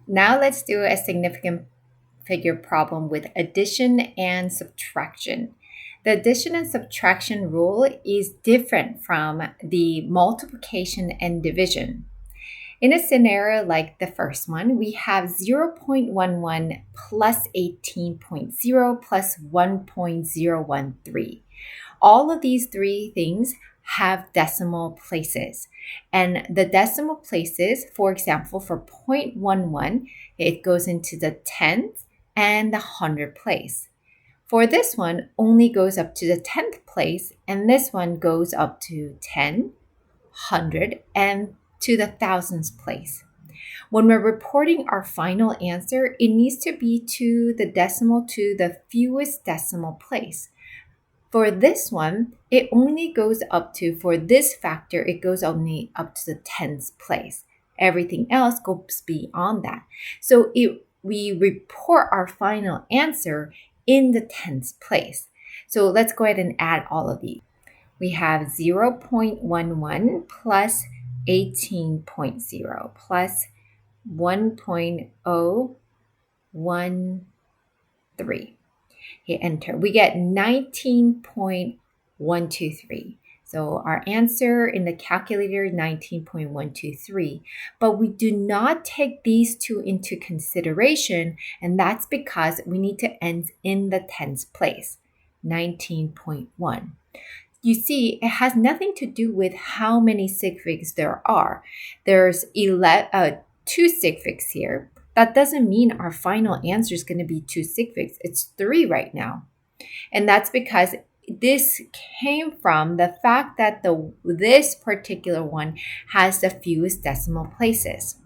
Now let's do a significant figure problem with addition and subtraction. The addition and subtraction rule is different from the multiplication and division. In a scenario like the first one, we have 0.11 plus 18.0 plus 1.013. All of these three things have decimal places. And the decimal places, for example, for 0.11, it goes into the tenth and the hundred place. For this one, only goes up to the 10th place, and this one goes up to 10, 100, and to the thousandth place. When we're reporting our final answer, it needs to be to the decimal to the fewest decimal place. For this one, it only goes up to, for this factor, it goes only up to the 10th place. Everything else goes beyond that. So we report our final answer in the 10th place. So let's go ahead and add all of these. We have 0.11 plus 18.0 plus 1.013. Hit enter. We get 19.123. So our answer in the calculator is 19.123. But we do not take these two into consideration, and that's because we need to end in the tens place, 19.1. You see, it has nothing to do with how many sig figs there are. There's 2 sig figs here. That doesn't mean our final answer is going to be 2 sig figs. It's 3 right now. And that's because this came from the fact that this particular one has the fewest decimal places.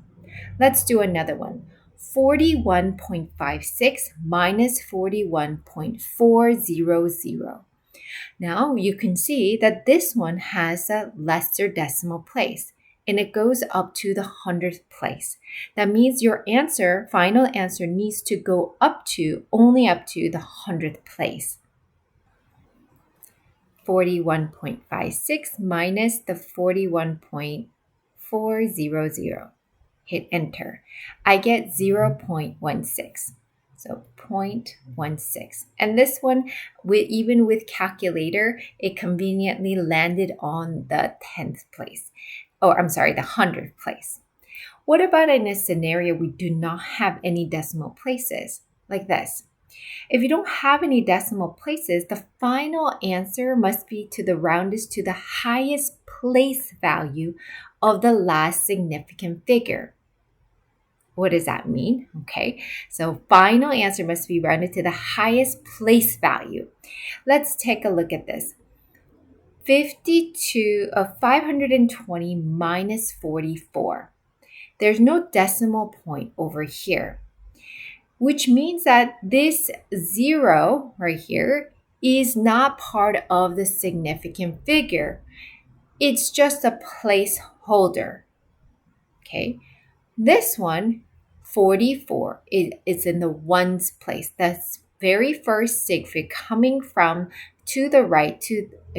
Let's do another one. 41.56 minus 41.400. Now you can see that this one has a lesser decimal place, and it goes up to the 100th place. That means your final answer needs to go only up to the 100th place. 41.56 minus the 41.400. Hit enter. I get 0.16. So 0.16. And this one, even with calculator, it conveniently landed on the 10th place. Oh, I'm sorry, the 100th place. What about in a scenario we do not have any decimal places, like this? If you don't have any decimal places, the final answer must be to the roundest to the highest place value of the last significant figure. What does that mean? Okay, so final answer must be rounded to the highest place value. Let's take a look at this. 520 minus 44. There's no decimal point over here, which means that this 0 right here is not part of the significant figure. It's just a placeholder. Okay, this one, 44, it's in the ones place. That's very first sig fig coming from to the right,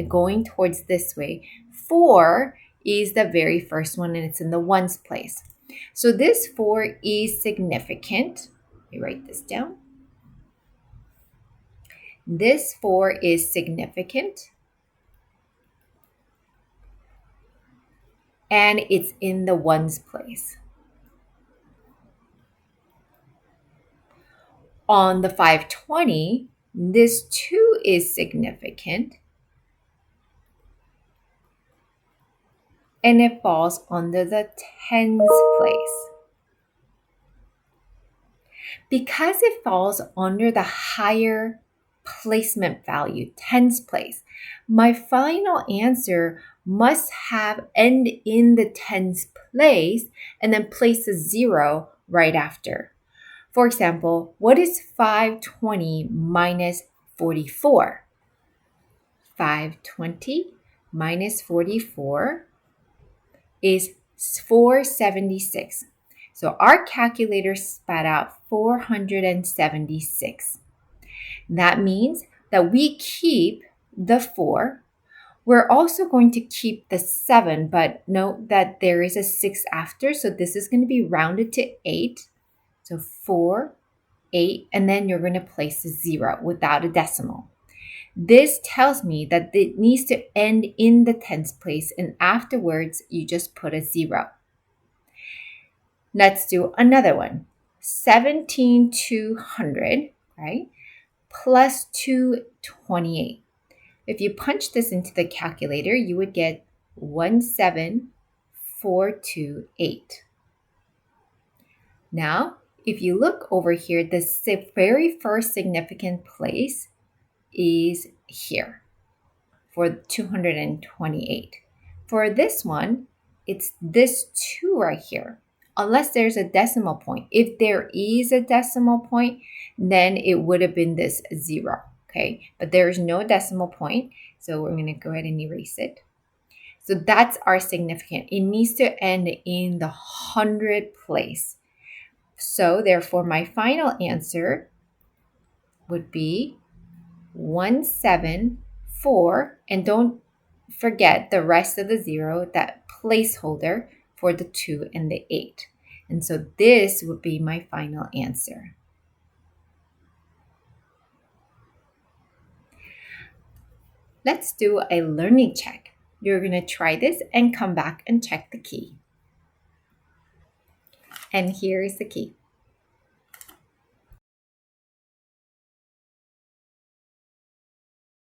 going towards this way. 4 is the very first one, and it's in the ones place. So this 4 is significant. Let me write this down. This 4 is significant, and it's in the ones place. On the 520, this 2 is significant, and it falls under the tens place. Because it falls under the higher placement value, tens place, my final answer must end in the tens place and then place a 0 right after. For example, what is 520 minus 44? 520 minus 44 is 476. So our calculator spat out 476. That means that we keep the 4. We're also going to keep the 7, but note that there is a 6 after, so this is going to be rounded to 8. So 4, 8, and then you're going to place a 0 without a decimal. This tells me that it needs to end in the tens place, and afterwards you just put a 0. Let's do another one. 17,200, right? Plus 228. If you punch this into the calculator, you would get 17428. Now, if you look over here, the very first significant place is here for 228. For this one, it's this 2 right here, unless there's a decimal point. If there is a decimal point, then it would have been this 0, okay? But there is no decimal point, so we're going to go ahead and erase it. So that's our significant. It needs to end in the 100 place. So therefore, my final answer would be 174, and don't forget the rest of the 0, that placeholder for the 2 and the 8. And so this would be my final answer. Let's do a learning check. You're going to try this and come back and check the key. And here is the key.